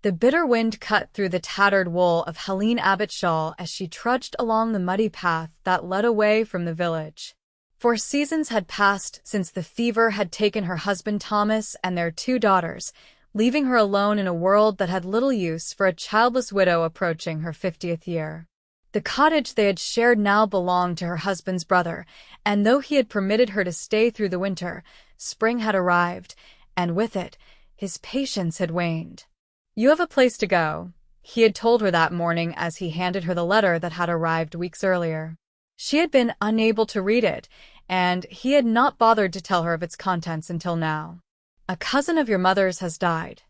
The bitter wind cut through the tattered wool of Helene Abbott's shawl as she trudged along the muddy path that led away from the village. 4 seasons had passed since the fever had taken her husband Thomas and their 2 daughters, leaving her alone in a world that had little use for a childless widow approaching her 50th year. The cottage they had shared now belonged to her husband's brother, and though he had permitted her to stay through the winter, spring had arrived, and with it, his patience had waned. "You have a place to go," he had told her that morning as he handed her the letter that had arrived weeks earlier. She had been unable to read it, and he had not bothered to tell her of its contents until now. "A cousin of your mother's has died.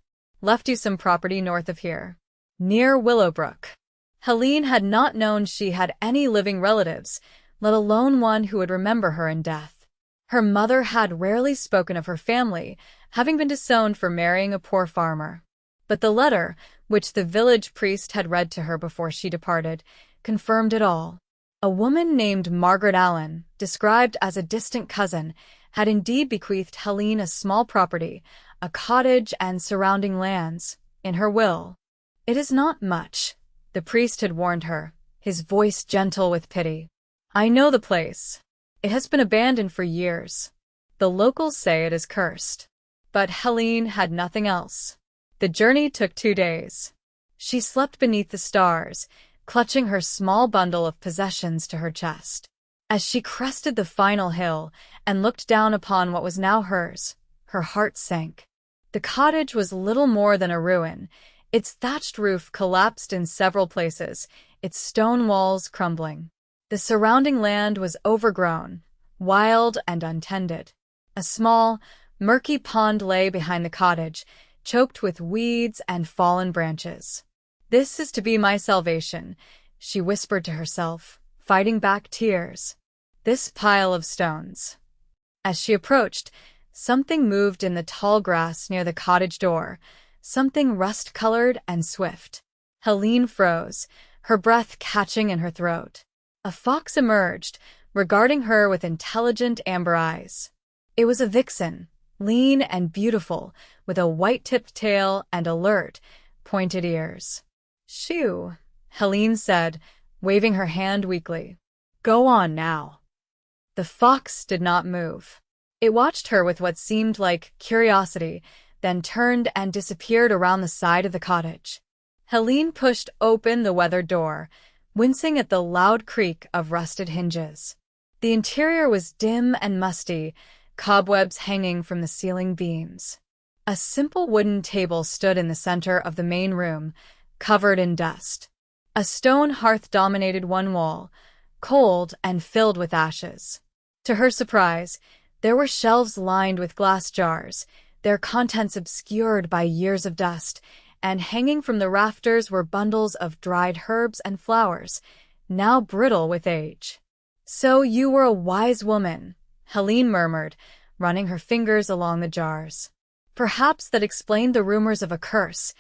Left you some property north of here, near Willowbrook." Helene had not known she had any living relatives, let alone one who would remember her in death. Her mother had rarely spoken of her family, having been disowned for marrying a poor farmer. But the letter, which the village priest had read to her before she departed, confirmed it all. A woman named Margaret Allen, described as a distant cousin, had indeed bequeathed Helene a small property, a cottage and surrounding lands, in her will. "It is not much," the priest had warned her, his voice gentle with pity. "I know the place. It has been abandoned for years. The locals say it is cursed." But Helene had nothing else. The journey took 2 days. She slept beneath the stars, clutching her small bundle of possessions to her chest. As she crested the final hill and looked down upon what was now hers, her heart sank. The cottage was little more than a ruin, its thatched roof collapsed in several places, its stone walls crumbling. The surrounding land was overgrown, wild and untended. A small, murky pond lay behind the cottage, choked with weeds and fallen branches. "This is to be my salvation," she whispered to herself, fighting back tears. "This pile of stones." As she approached, something moved in the tall grass near the cottage door, something rust-colored and swift. Helene froze, her breath catching in her throat. A fox emerged, regarding her with intelligent amber eyes. It was a vixen, lean and beautiful, with a white-tipped tail and alert, pointed ears. "Shoo," Helene said, waving her hand weakly. "Go on now." The fox did not move. It watched her with what seemed like curiosity, then turned and disappeared around the side of the cottage. Helene pushed open the weathered door, wincing at the loud creak of rusted hinges. The interior was dim and musty, cobwebs hanging from the ceiling beams. A simple wooden table stood in the center of the main room, covered in dust. A stone hearth dominated one wall, cold and filled with ashes. To her surprise, there were shelves lined with glass jars, their contents obscured by years of dust, and hanging from the rafters were bundles of dried herbs and flowers, now brittle with age. "So you were a wise woman," Helene murmured, running her fingers along the jars. Perhaps that explained the rumors of a curse.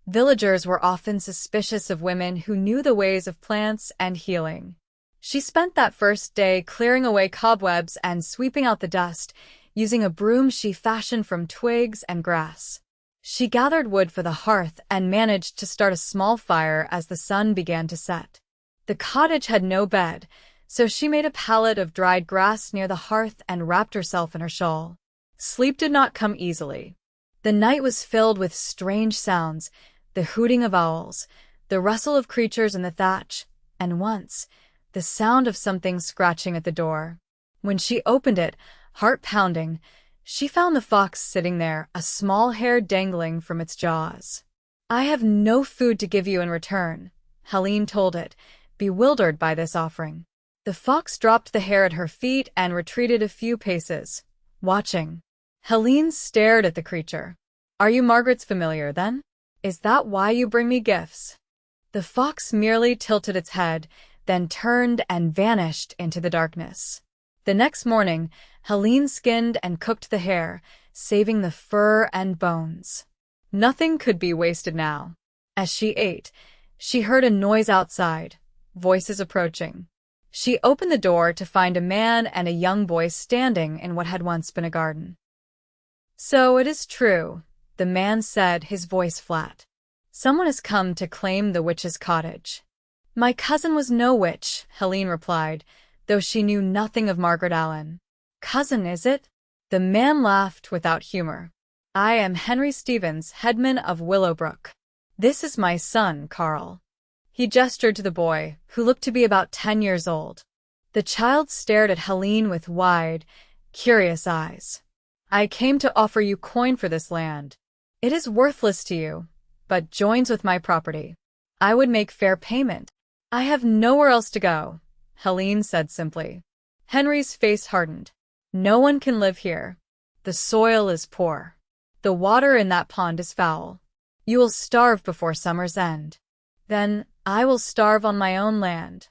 Villagers were often suspicious of women who knew the ways of plants and healing. She spent that first day clearing away cobwebs and sweeping out the dust, using a broom she fashioned from twigs and grass. She gathered wood for the hearth and managed to start a small fire as the sun began to set. The cottage had no bed, so she made a pallet of dried grass near the hearth and wrapped herself in her shawl. Sleep did not come easily. The night was filled with strange sounds, the hooting of owls, the rustle of creatures in the thatch, and once, the sound of something scratching at the door. When she opened it, heart pounding, she found the fox sitting there, a small hair dangling from its jaws. "I have no food to give you in return," Helene told it, bewildered by this offering. The fox dropped the hair at her feet and retreated a few paces, watching. Helene stared at the creature. "Are you Margaret's familiar, then? Is that why you bring me gifts?" The fox merely tilted its head, then turned and vanished into the darkness. The next morning, Helene skinned and cooked the hair, saving the fur and bones. Nothing could be wasted now. As she ate, she heard a noise outside, voices approaching. She opened the door to find a man and a young boy standing in what had once been a garden. "So it is true," the man said, his voice flat. Someone has come to claim the witch's cottage. My cousin was no witch, Helene replied, though she knew nothing of Margaret Allen. Cousin, is it? The man laughed without humor. I am Henry Stevens, headman of Willowbrook. This is my son, Carl. He gestured to the boy, who looked to be about 10 years old. The child stared at Helene with wide, curious eyes. I came to offer you coin for this land. It is worthless to you, but joins with my property. I would make fair payment. I have nowhere else to go, Helene said simply. Henry's face hardened. No one can live here. The soil is poor. The water in that pond is foul. You will starve before summer's end. Then I will starve on my own land.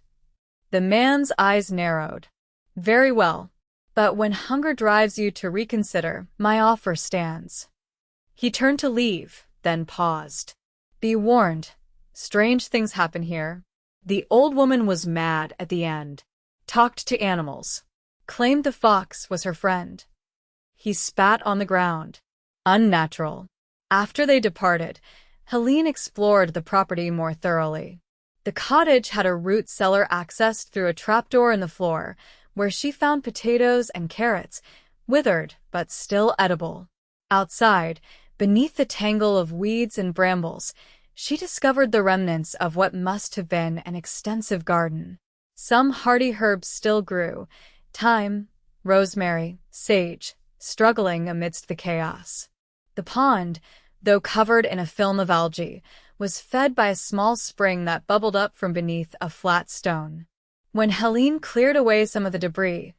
The man's eyes narrowed. Very well, but when hunger drives you to reconsider, my offer stands. He turned to leave, then paused. Be warned, strange things happen here. The old woman was mad at the end. Talked to animals. Claimed the fox was her friend. He spat on the ground. Unnatural. After they departed, Helene explored the property more thoroughly. The cottage had a root cellar accessed through a trapdoor in the floor, where she found potatoes and carrots, withered but still edible. Outside, beneath the tangle of weeds and brambles, she discovered the remnants of what must have been an extensive garden. Some hardy herbs still grew, thyme, rosemary, sage, struggling amidst the chaos. The pond, though covered in a film of algae, was fed by a small spring that bubbled up from beneath a flat stone. When Helene cleared away some of the debris,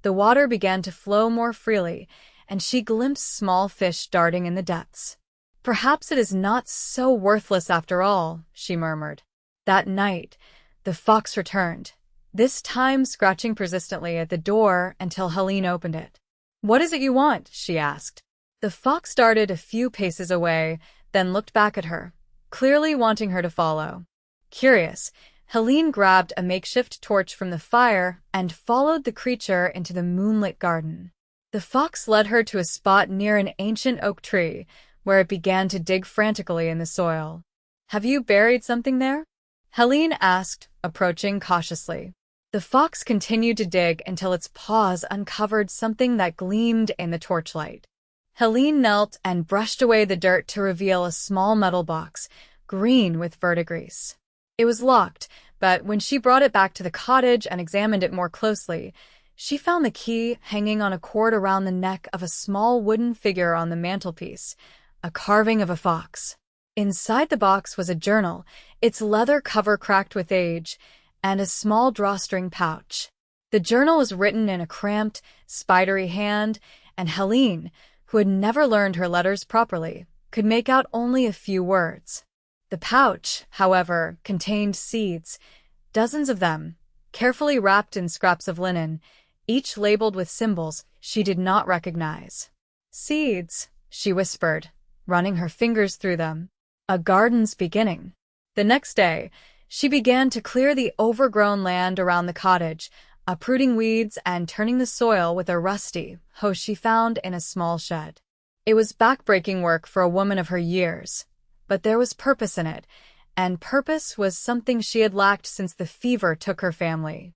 the water began to flow more freely, and she glimpsed small fish darting in the depths. Perhaps it is not so worthless after all, she murmured. That night, the fox returned, this time scratching persistently at the door until Helene opened it. What is it you want? She asked. The fox darted a few paces away, then looked back at her, clearly wanting her to follow. Curious, Helene grabbed a makeshift torch from the fire and followed the creature into the moonlit garden. The fox led her to a spot near an ancient oak tree, where it began to dig frantically in the soil. Have you buried something there? Helene asked, approaching cautiously. The fox continued to dig until its paws uncovered something that gleamed in the torchlight. Helene knelt and brushed away the dirt to reveal a small metal box, green with verdigris. It was locked, but when she brought it back to the cottage and examined it more closely, she found the key hanging on a cord around the neck of a small wooden figure on the mantelpiece, a carving of a fox. Inside the box was a journal, its leather cover cracked with age, and a small drawstring pouch. The journal was written in a cramped, spidery hand, and Helene, who had never learned her letters properly, could make out only a few words. The pouch, however, contained seeds, dozens of them, carefully wrapped in scraps of linen, each labeled with symbols she did not recognize. Seeds, she whispered, running her fingers through them. A garden's beginning. The next day, she began to clear the overgrown land around the cottage, uprooting weeds and turning the soil with a rusty hoe she found in a small shed. It was backbreaking work for a woman of her years, but there was purpose in it, and purpose was something she had lacked since the fever took her family.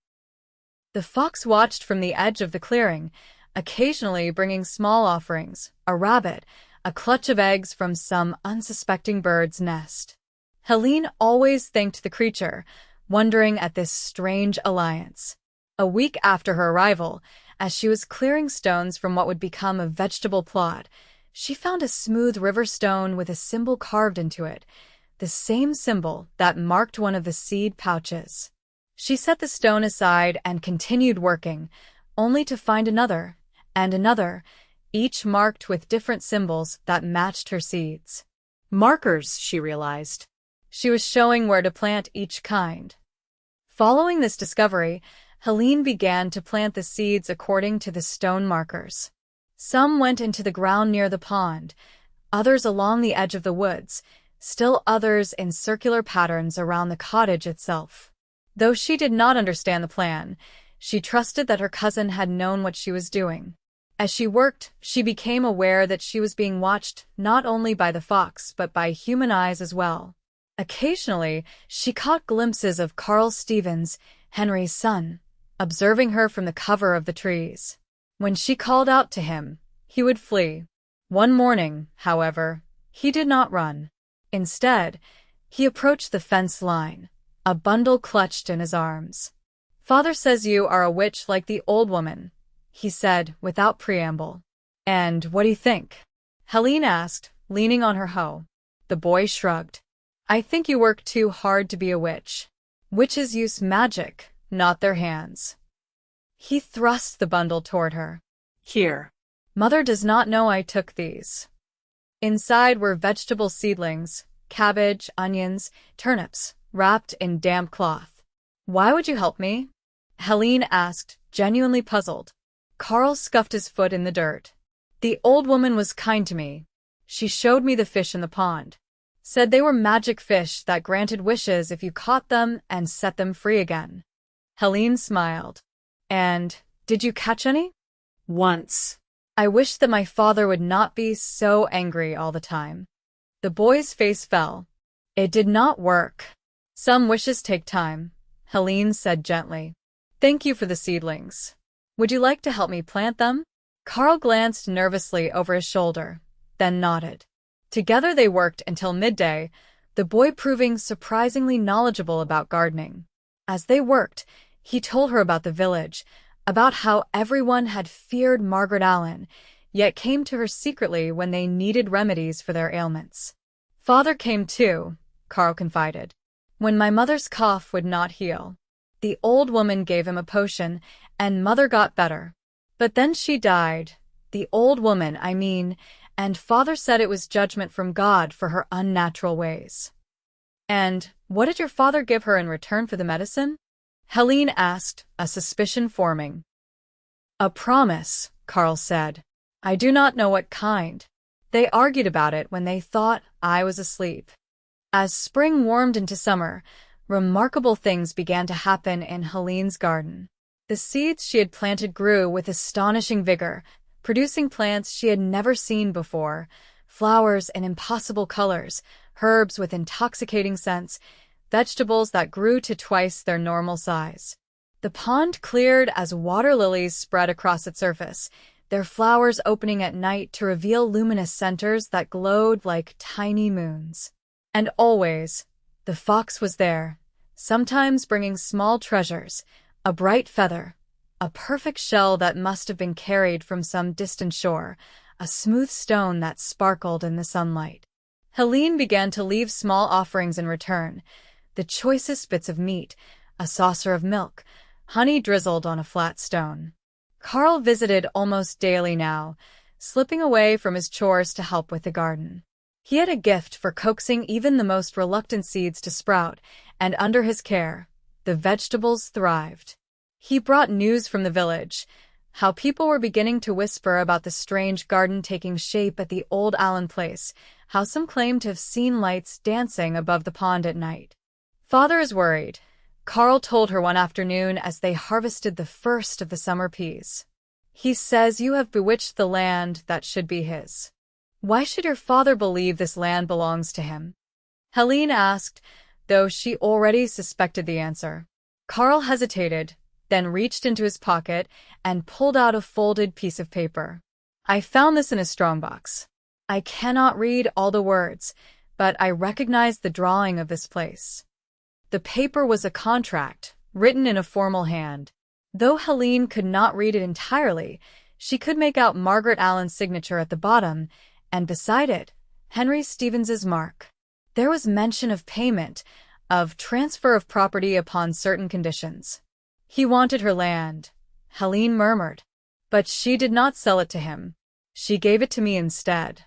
The fox watched from the edge of the clearing, occasionally bringing small offerings, a rabbit, a clutch of eggs from some unsuspecting bird's nest. Helene always thanked the creature, wondering at this strange alliance. A week after her arrival, as she was clearing stones from what would become a vegetable plot, she found a smooth river stone with a symbol carved into it, the same symbol that marked one of the seed pouches. She set the stone aside and continued working, only to find another, and another, each marked with different symbols that matched her seeds. Markers, she realized. She was showing where to plant each kind. Following this discovery, Helene began to plant the seeds according to the stone markers. Some went into the ground near the pond, others along the edge of the woods, still others in circular patterns around the cottage itself. Though she did not understand the plan, she trusted that her cousin had known what she was doing. As she worked, she became aware that she was being watched not only by the fox but by human eyes as well. Occasionally, she caught glimpses of Carl Stevens, Henry's son, observing her from the cover of the trees. When she called out to him, he would flee. One morning, however, he did not run. Instead, he approached the fence line, a bundle clutched in his arms. "Father says you are a witch like the old woman," he said without preamble. "And what do you think?" Helene asked, leaning on her hoe. The boy shrugged. "I think you work too hard to be a witch. Witches use magic, not their hands." He thrust the bundle toward her. "Here. Mother does not know I took these." Inside were vegetable seedlings, cabbage, onions, turnips, wrapped in damp cloth. "Why would you help me?" Helene asked, genuinely puzzled. Carl scuffed his foot in the dirt. "The old woman was kind to me. She showed me the fish in the pond. Said they were magic fish that granted wishes if you caught them and set them free again." Helene smiled. "And did you catch any?" "Once. I wish that my father would not be so angry all the time." The boy's face fell. "It did not work." "Some wishes take time," Helene said gently. "Thank you for the seedlings. Would you like to help me plant them?" Carl glanced nervously over his shoulder, then nodded. Together they worked until midday, the boy proving surprisingly knowledgeable about gardening. As they worked, he told her about the village, about how everyone had feared Margaret Allen, yet came to her secretly when they needed remedies for their ailments. "Father came too," Carl confided, "when my mother's cough would not heal. The old woman gave him a potion, and Mother got better. But then she died, the old woman, I mean, and Father said it was judgment from God for her unnatural ways." "And what did your father give her in return for the medicine?" Helene asked, a suspicion forming. "A promise," Carl said. "I do not know what kind. They argued about it when they thought I was asleep." As spring warmed into summer, remarkable things began to happen in Helene's garden. The seeds she had planted grew with astonishing vigor, producing plants she had never seen before, flowers in impossible colors, herbs with intoxicating scents, vegetables that grew to twice their normal size. The pond cleared as water lilies spread across its surface, their flowers opening at night to reveal luminous centers that glowed like tiny moons. And always, the fox was there, sometimes bringing small treasures, a bright feather, a perfect shell that must have been carried from some distant shore, a smooth stone that sparkled in the sunlight. Helene began to leave small offerings in return, the choicest bits of meat, a saucer of milk, honey drizzled on a flat stone. Carl visited almost daily now, slipping away from his chores to help with the garden. He had a gift for coaxing even the most reluctant seeds to sprout, and under his care, the vegetables thrived. He brought news from the village, how people were beginning to whisper about the strange garden taking shape at the old Allen place, how some claimed to have seen lights dancing above the pond at night. "Father is worried," Carl told her one afternoon as they harvested the first of the summer peas. "He says you have bewitched the land that should be his." "Why should your father believe this land belongs to him?" Helene asked, though she already suspected the answer. Carl hesitated, then reached into his pocket and pulled out a folded piece of paper. "I found this in a strongbox. I cannot read all the words, but I recognize the drawing of this place." The paper was a contract, written in a formal hand. Though Helene could not read it entirely, she could make out Margaret Allen's signature at the bottom, and beside it, Henry Stevens's mark. There was mention of payment, of transfer of property upon certain conditions. "He wanted her land," Helene murmured. "But she did not sell it to him. She gave it to me instead.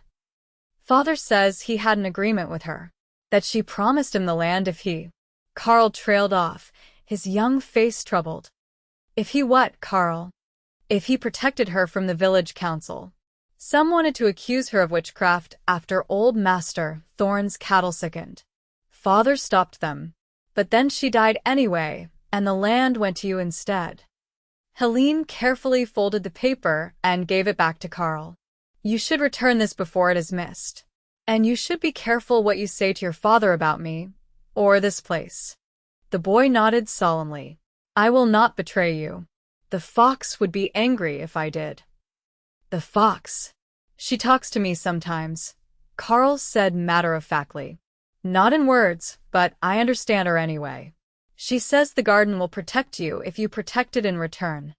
Father says he had an agreement with her, that she promised him the land if he—" Carl trailed off, his young face troubled. "If he what, Carl?" "If he protected her from the village council. Some wanted to accuse her of witchcraft after old Master Thorne's cattle sickened. Father stopped them. But then she died anyway, and the land went to you instead." Helene carefully folded the paper and gave it back to Carl. "You should return this before it is missed. And you should be careful what you say to your father about me, or this place?" The boy nodded solemnly. "I will not betray you. The fox would be angry if I did." "The fox? She talks to me sometimes," Carl said matter-of-factly. "Not in words, but I understand her anyway. She says the garden will protect you if you protect it in return."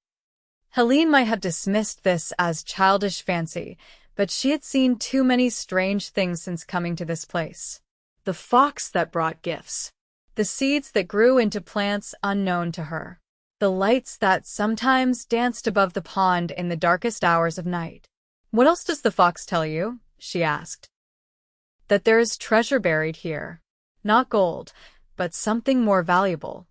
Helene might have dismissed this as childish fancy, but she had seen too many strange things since coming to this place. The fox that brought gifts. The seeds that grew into plants unknown to her. The lights that sometimes danced above the pond in the darkest hours of night. "What else does the fox tell you?" she asked. "That there is treasure buried here. Not gold, but something more valuable."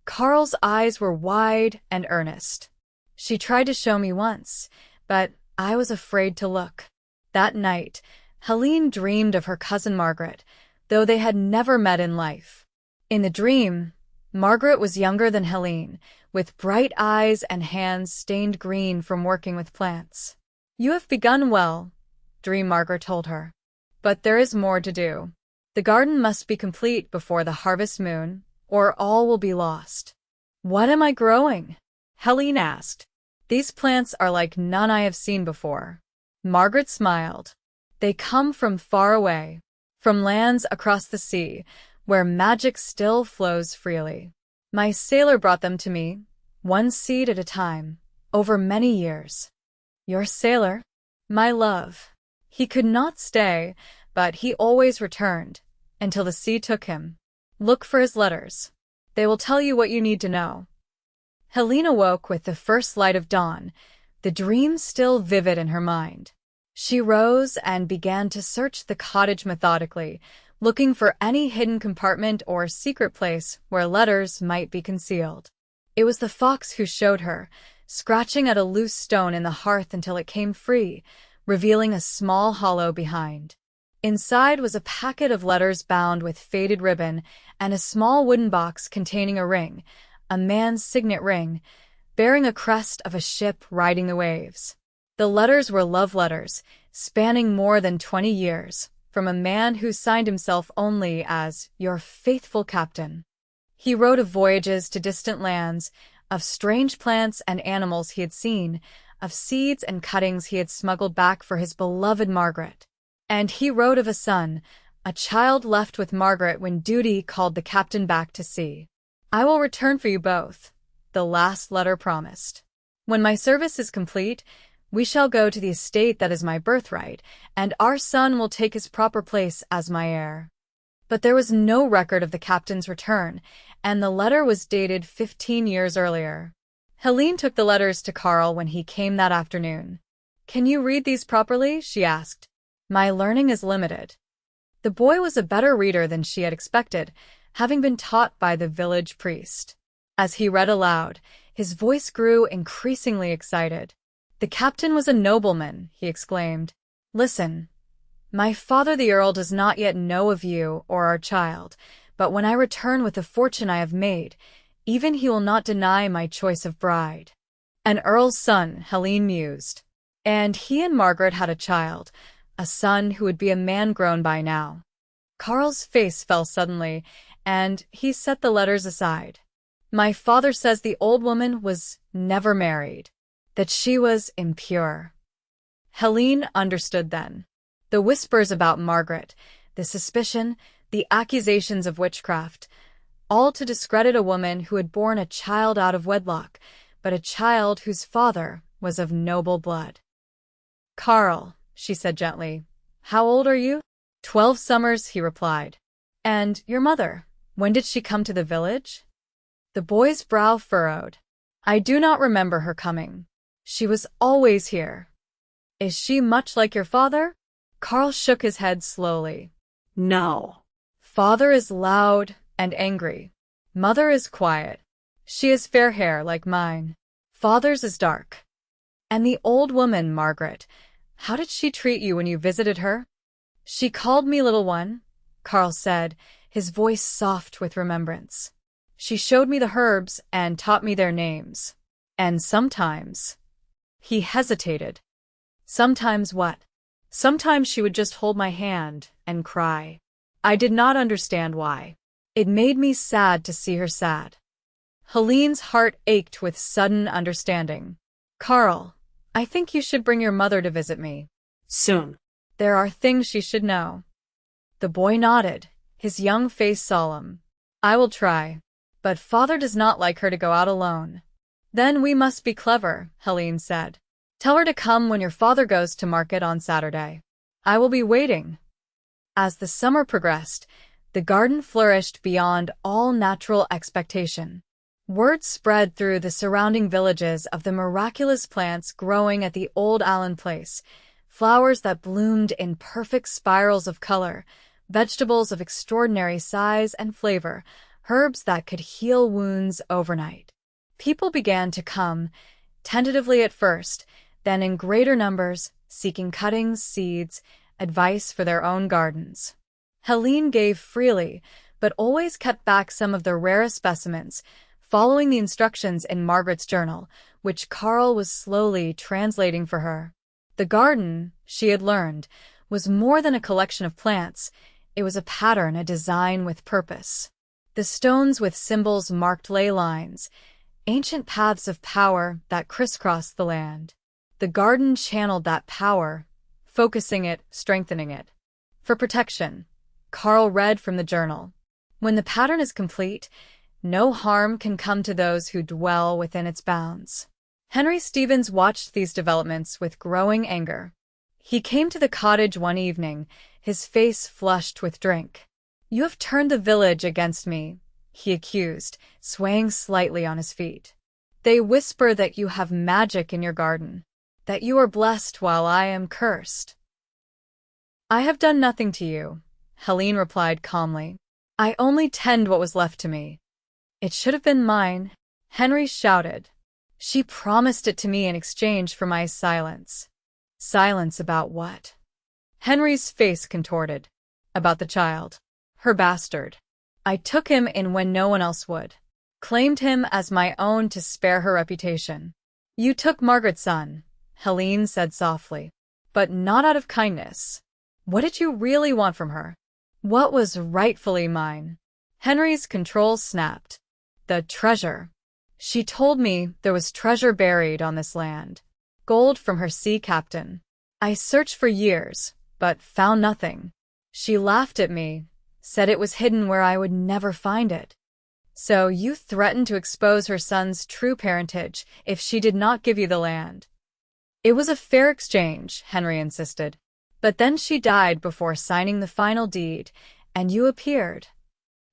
Carl's eyes were wide and earnest. "She tried to show me once, but I was afraid to look." That night, Helene dreamed of her cousin Margaret, though they had never met in life. In the dream, Margaret was younger than Helene, with bright eyes and hands stained green from working with plants. "You have begun well," Dream Margaret told her. "But there is more to do. The garden must be complete before the harvest moon, or all will be lost." "What am I growing?" Helene asked. "These plants are like none I have seen before." Margaret smiled. "They come from far away, from lands across the sea, where magic still flows freely. My sailor brought them to me, one seed at a time, over many years." "Your sailor?" "My love. He could not stay, but he always returned, until the sea took him. Look for his letters. They will tell you what you need to know." Helene awoke with the first light of dawn, the dream still vivid in her mind. She rose and began to search the cottage methodically, looking for any hidden compartment or secret place where letters might be concealed. It was the fox who showed her, scratching at a loose stone in the hearth until it came free, revealing a small hollow behind. Inside was a packet of letters bound with faded ribbon and a small wooden box containing a ring, a man's signet ring, bearing a crest of a ship riding the waves. The letters were love letters, spanning more than 20 years, from a man who signed himself only as "Your faithful captain." He wrote of voyages to distant lands, of strange plants and animals he had seen, of seeds and cuttings he had smuggled back for his beloved Margaret. And he wrote of a son, a child left with Margaret when duty called the captain back to sea. "I will return for you both," the last letter promised. "When my service is complete, we shall go to the estate that is my birthright, and our son will take his proper place as my heir." But there was no record of the captain's return, and the letter was dated 15 years earlier. Helene took the letters to Carl when he came that afternoon. "Can you read these properly?" she asked. "My learning is limited." The boy was a better reader than she had expected, having been taught by the village priest. As he read aloud, his voice grew increasingly excited. "The captain was a nobleman," he exclaimed. "Listen. My father the Earl does not yet know of you or our child, but when I return with the fortune I have made, even he will not deny my choice of bride." An earl's son, Helene mused. And he and Margaret had a child, a son who would be a man grown by now. Carl's face fell suddenly, and he set the letters aside. "My father says the old woman was never married, that she was impure." Helene understood then. The whispers about Margaret, the suspicion, the accusations of witchcraft, all to discredit a woman who had borne a child out of wedlock, but a child whose father was of noble blood. "Carl," she said gently, "how old are you?" 12 summers, he replied. "And your mother, when did she come to the village?" The boy's brow furrowed. "I do not remember her coming. She was always here." "Is she much like your father?" Carl shook his head slowly. "No. Father is loud and angry. Mother is quiet. She has fair hair like mine. Father's is dark." "And the old woman, Margaret, how did she treat you when you visited her?" "She called me little one," Carl said, his voice soft with remembrance. "She showed me the herbs and taught me their names. And sometimes—" He hesitated. "Sometimes what?" "Sometimes she would just hold my hand and cry. I did not understand why. It made me sad to see her sad. Helene's heart ached with sudden understanding. Carl, I think you should bring your mother to visit me. Soon. There are things she should know. The boy nodded, his young face solemn. I will try. But father does not like her to go out alone. Then we must be clever, Helene said. Tell her to come when your father goes to market on Saturday. I will be waiting. As the summer progressed, the garden flourished beyond all natural expectation. Word spread through the surrounding villages of the miraculous plants growing at the old Allen place, flowers that bloomed in perfect spirals of color, vegetables of extraordinary size and flavor, herbs that could heal wounds overnight. People began to come, tentatively at first, then in greater numbers, seeking cuttings, seeds, advice for their own gardens. Helene gave freely, but always kept back some of the rarest specimens, following the instructions in Margaret's journal, which Carl was slowly translating for her. The garden, she had learned, was more than a collection of plants. It was a pattern, a design with purpose. The stones with symbols marked ley lines, ancient paths of power that crisscrossed the land. The garden channeled that power, focusing it, strengthening it. For protection, Carl read from the journal. When the pattern is complete, no harm can come to those who dwell within its bounds. Henry Stevens watched these developments with growing anger. He came to the cottage one evening, his face flushed with drink. You have turned the village against me, he accused, swaying slightly on his feet. They whisper that you have magic in your garden, that you are blessed while I am cursed. I have done nothing to you, Helene replied calmly. I only tend what was left to me. It should have been mine, Henry shouted. She promised it to me in exchange for my silence. Silence about what? Henry's face contorted. About the child. Her bastard. I took him in when no one else would. Claimed him as my own to spare her reputation. You took Margaret's son, Helene said softly. But not out of kindness. What did you really want from her? What was rightfully mine? Henry's control snapped. The treasure. She told me there was treasure buried on this land. Gold from her sea captain. I searched for years, but found nothing. She laughed at me, said it was hidden where I would never find it. So you threatened to expose her son's true parentage if she did not give you the land. It was a fair exchange, Henry insisted. But then she died before signing the final deed, and you appeared.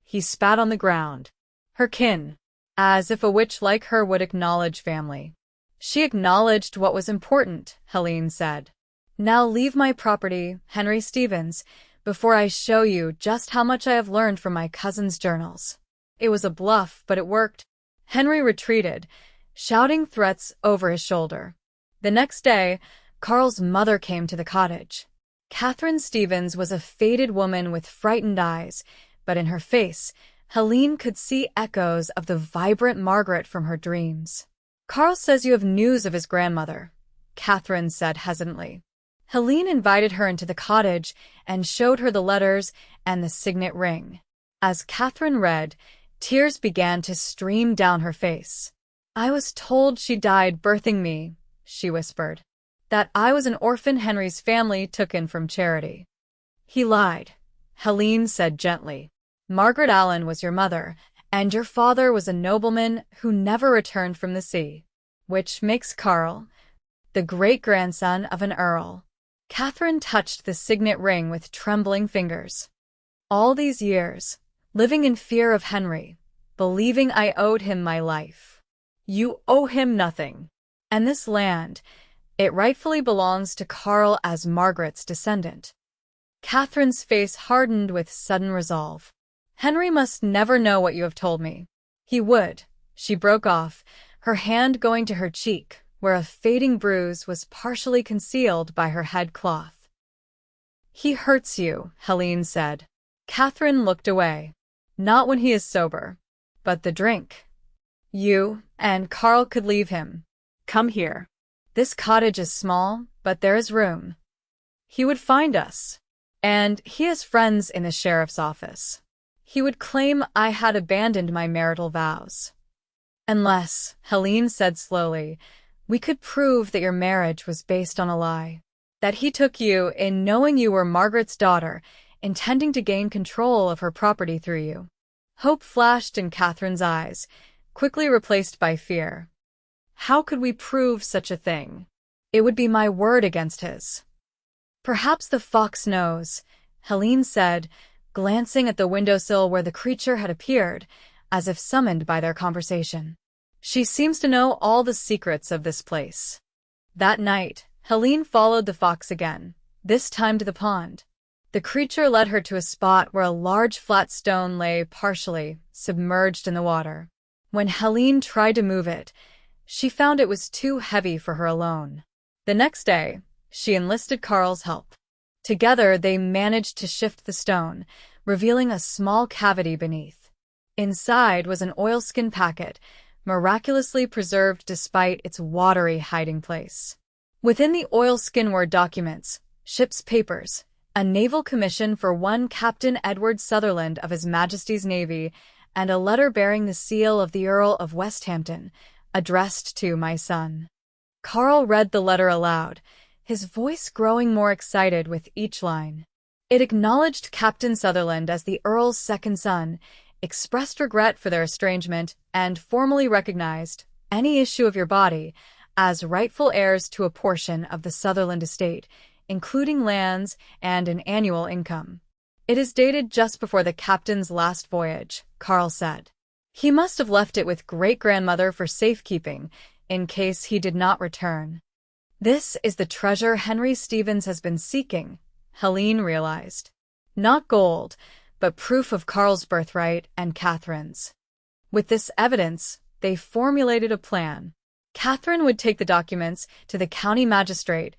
He spat on the ground. Her kin, as if a witch like her would acknowledge family. She acknowledged what was important, Helene said. Now leave my property, Henry Stevens, before I show you just how much I have learned from my cousin's journals. It was a bluff, but it worked. Henry retreated, shouting threats over his shoulder. The next day, Carl's mother came to the cottage. Catherine Stevens was a faded woman with frightened eyes, but in her face, Helene could see echoes of the vibrant Margaret from her dreams. Carl says you have news of his grandmother, Catherine said hesitantly. Helene invited her into the cottage and showed her the letters and the signet ring. As Catherine read, tears began to stream down her face. I was told she died birthing me, she whispered. That I was an orphan Henry's family took in from charity. He lied, Helene said gently. Margaret Allen was your mother, and your father was a nobleman who never returned from the sea, which makes Carl the great-grandson of an earl. Catherine touched the signet ring with trembling fingers. All these years, living in fear of Henry, believing I owed him my life. You owe him nothing. And this land, it rightfully belongs to Carl as Margaret's descendant. Catherine's face hardened with sudden resolve. Henry must never know what you have told me. He would. She broke off, her hand going to her cheek, where a fading bruise was partially concealed by her head cloth. He hurts you, Helene said. Catherine looked away. Not when he is sober. But the drink. You and Carl could leave him. Come here. This cottage is small, but there is room. He would find us. And he has friends in the sheriff's office. He would claim I had abandoned my marital vows. Unless, Helene said slowly, we could prove that your marriage was based on a lie. That he took you in knowing you were Margaret's daughter, intending to gain control of her property through you. Hope flashed in Catherine's eyes, quickly replaced by fear. How could we prove such a thing? It would be my word against his. Perhaps the fox knows, Helene said, glancing at the windowsill where the creature had appeared, as if summoned by their conversation. She seems to know all the secrets of this place. That night, Helene followed the fox again, this time to the pond. The creature led her to a spot where a large flat stone lay partially submerged in the water. When Helene tried to move it, she found it was too heavy for her alone. The next day, she enlisted Carl's help. Together, they managed to shift the stone, revealing a small cavity beneath. Inside was an oilskin packet, miraculously preserved despite its watery hiding place. Within the oilskin were documents, ship's papers, a naval commission for one Captain Edward Sutherland of His Majesty's Navy, and a letter bearing the seal of the Earl of Westhampton, addressed to my son. Carl read the letter aloud, his voice growing more excited with each line. It acknowledged Captain Sutherland as the Earl's second son, expressed regret for their estrangement, and formally recognized any issue of your body as rightful heirs to a portion of the Sutherland estate, including lands and an annual income. It is dated just before the captain's last voyage, Carl said. He must have left it with great-grandmother for safekeeping, in case he did not return. This is the treasure Henry Stevens has been seeking, Helene realized. Not gold, but proof of Carl's birthright and Catherine's. With this evidence, they formulated a plan. Catherine would take the documents to the county magistrate,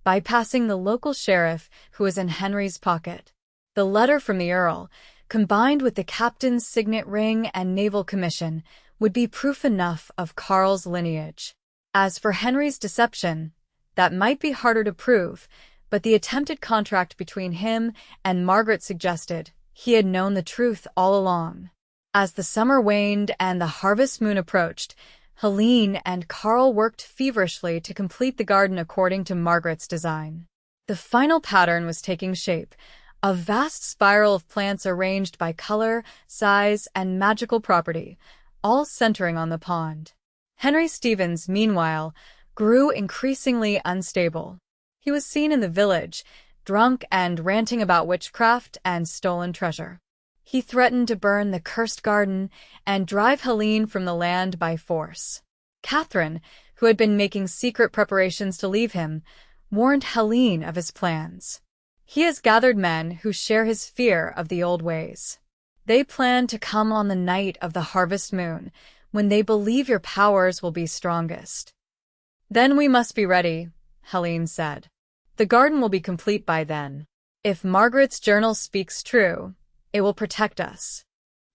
bypassing the local sheriff who was in Henry's pocket. The letter from the Earl, combined with the captain's signet ring and naval commission, would be proof enough of Carl's lineage. As for Henry's deception, that might be harder to prove, but the attempted contract between him and Margaret suggested he had known the truth all along. As the summer waned and the harvest moon approached, Helene and Carl worked feverishly to complete the garden according to Margaret's design. The final pattern was taking shape, a vast spiral of plants arranged by color, size, and magical property, all centering on the pond. Henry Stevens, meanwhile, grew increasingly unstable. He was seen in the village, drunk and ranting about witchcraft and stolen treasure. He threatened to burn the cursed garden and drive Helene from the land by force. Catherine, who had been making secret preparations to leave him, warned Helene of his plans. He has gathered men who share his fear of the old ways. They plan to come on the night of the harvest moon, when they believe your powers will be strongest. Then we must be ready, Helene said. The garden will be complete by then. If Margaret's journal speaks true, it will protect us.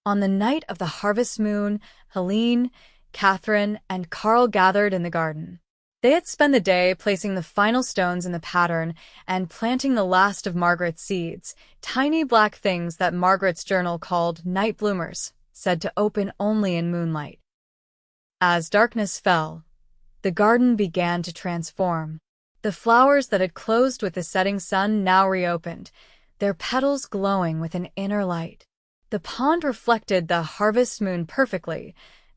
On the night of the harvest moon, Helene, Catherine, and Carl gathered in the garden. They had spent the day placing the final stones in the pattern and planting the last of Margaret's seeds, tiny black things that Margaret's journal called night bloomers, said to open only in moonlight. As darkness fell, the garden began to transform. The flowers that had closed with the setting sun now reopened, their petals glowing with an inner light. The pond reflected the harvest moon perfectly,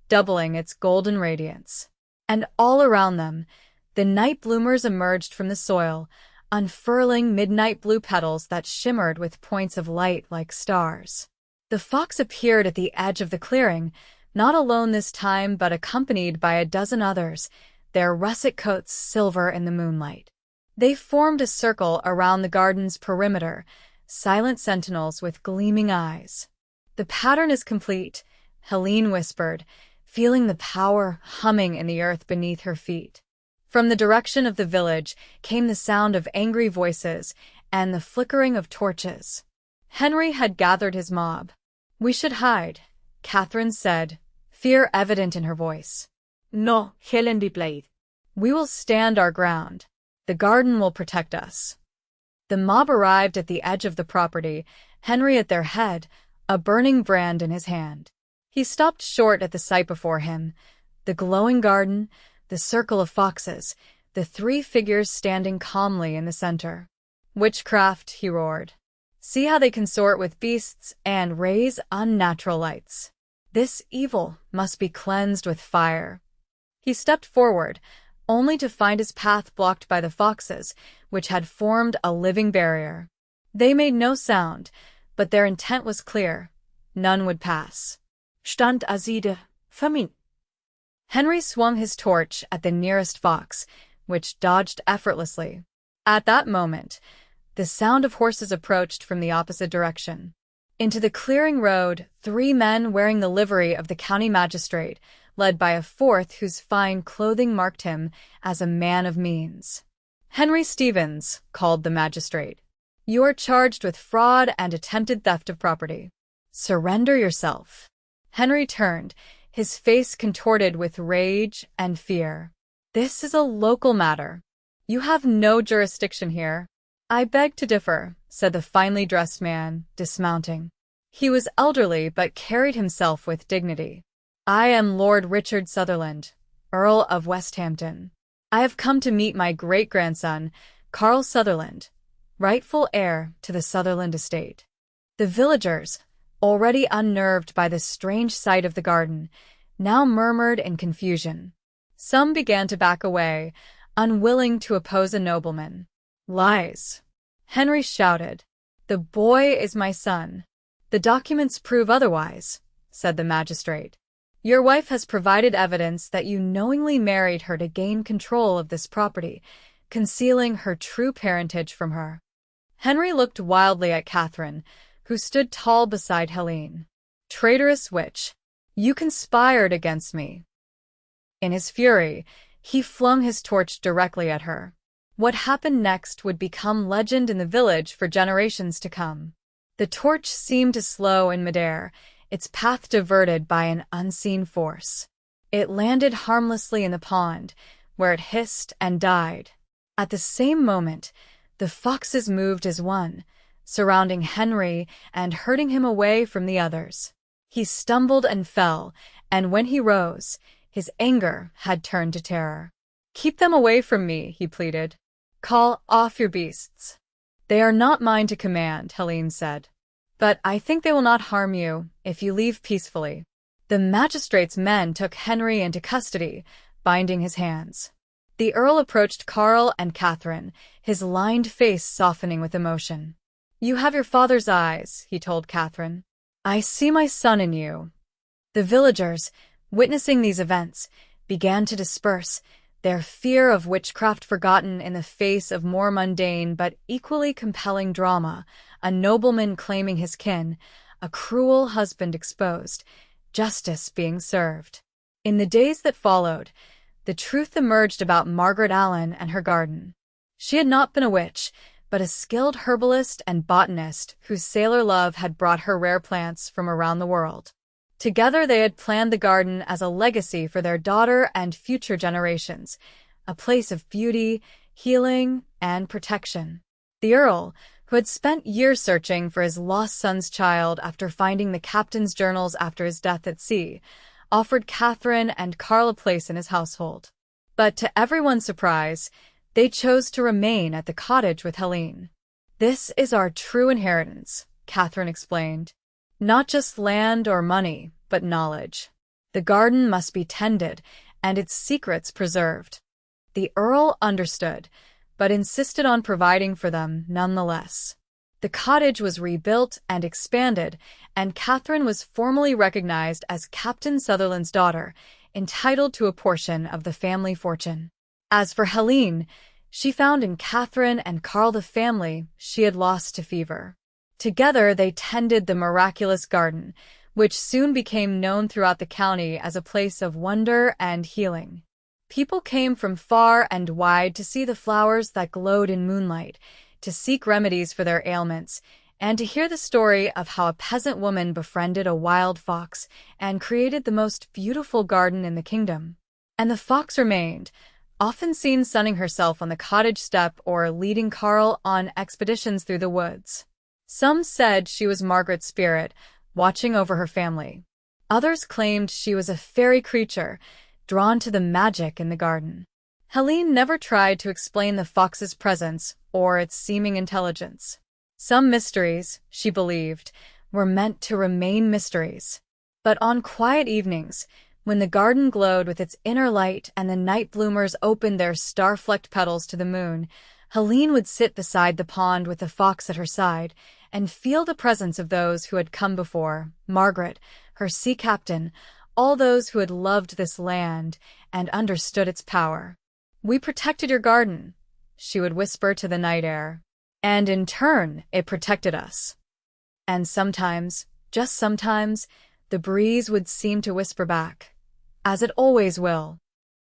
doubling its golden radiance. And all around them, the night bloomers emerged from the soil, unfurling midnight blue petals that shimmered with points of light like stars. The fox appeared at the edge of the clearing, not alone this time but accompanied by a dozen others, their russet coats silver in the moonlight. They formed a circle around the garden's perimeter, silent sentinels with gleaming eyes. The pattern is complete, Helene whispered, feeling the power humming in the earth beneath her feet. From the direction of the village came the sound of angry voices and the flickering of torches. Henry had gathered his mob. We should hide, Catherine said, fear evident in her voice. No, Helene replied. We will stand our ground. The garden will protect us. The mob arrived at the edge of the property, Henry at their head, a burning brand in his hand. He stopped short at the sight before him, the glowing garden, the circle of foxes, the three figures standing calmly in the center. "Witchcraft," he roared. "See how they consort with beasts and raise unnatural lights. This evil must be cleansed with fire." He stepped forward, only to find his path blocked by the foxes, which had formed a living barrier. They made no sound, but their intent was clear. None would pass. Stand aside, vermin. Henry swung his torch at the nearest fox, which dodged effortlessly. At that moment, the sound of horses approached from the opposite direction. Into the clearing rode 3 men wearing the livery of the county magistrate, led by a 4th whose fine clothing marked him as a man of means. "Henry Stevens," called the magistrate, "you are charged with fraud and attempted theft of property. Surrender yourself." Henry turned, his face contorted with rage and fear. "This is a local matter. You have no jurisdiction here." "I beg to differ," said the finely dressed man, dismounting. He was elderly but carried himself with dignity. "I am Lord Richard Sutherland, Earl of Westhampton. I have come to meet my great-grandson, Carl Sutherland, rightful heir to the Sutherland estate." The villagers, already unnerved by the strange sight of the garden, now murmured in confusion. Some began to back away, unwilling to oppose a nobleman. "Lies!" Henry shouted. "The boy is my son." "The documents prove otherwise," said the magistrate. "Your wife has provided evidence that you knowingly married her to gain control of this property, concealing her true parentage from her." Henry looked wildly at Catherine, who stood tall beside Helene. "Traitorous witch! You conspired against me." In his fury, he flung his torch directly at her. What happened next would become legend in the village for generations to come. The torch seemed to slow in midair, its path diverted by an unseen force. It landed harmlessly in the pond, where it hissed and died. At the same moment, the foxes moved as one, surrounding Henry and herding him away from the others. He stumbled and fell, and when he rose, his anger had turned to terror. "Keep them away from me," he pleaded. "Call off your beasts." "They are not mine to command," Helene said. "But I think they will not harm you if you leave peacefully." The magistrate's men took Henry into custody, binding his hands. The Earl approached Carl and Catherine, his lined face softening with emotion. "You have your father's eyes," he told Catherine. "I see my son in you." The villagers, witnessing these events, began to disperse, their fear of witchcraft forgotten in the face of more mundane but equally compelling drama, a nobleman claiming his kin, a cruel husband exposed, justice being served. In the days that followed, the truth emerged about Margaret Allen and her garden. She had not been a witch, but a skilled herbalist and botanist whose sailor love had brought her rare plants from around the world. Together they had planned the garden as a legacy for their daughter and future generations, a place of beauty, healing, and protection. The Earl, who had spent years searching for his lost son's child after finding the captain's journals after his death at sea, offered Catherine and Carl a place in his household. But to everyone's surprise, they chose to remain at the cottage with Helene. "This is our true inheritance," Catherine explained. "Not just land or money, but knowledge. The garden must be tended and its secrets preserved." The Earl understood, but insisted on providing for them nonetheless. The cottage was rebuilt and expanded, and Catherine was formally recognized as Captain Sutherland's daughter, entitled to a portion of the family fortune. As for Helene, she found in Catherine and Carl the family she had lost to fever. Together they tended the miraculous garden, which soon became known throughout the county as a place of wonder and healing. People came from far and wide to see the flowers that glowed in moonlight, to seek remedies for their ailments, and to hear the story of how a peasant woman befriended a wild fox and created the most beautiful garden in the kingdom. And the fox remained, often seen sunning herself on the cottage step or leading Carl on expeditions through the woods. Some said she was Margaret's spirit, watching over her family. Others claimed she was a fairy creature, drawn to the magic in the garden. Helene never tried to explain the fox's presence or its seeming intelligence. Some mysteries, she believed, were meant to remain mysteries. But on quiet evenings, when the garden glowed with its inner light and the night bloomers opened their star-flecked petals to the moon, Helene would sit beside the pond with the fox at her side and feel the presence of those who had come before: Margaret, her sea captain, all those who had loved this land and understood its power. "We protected your garden," she would whisper to the night air, "and in turn it protected us." And sometimes, just sometimes, the breeze would seem to whisper back, as it always will,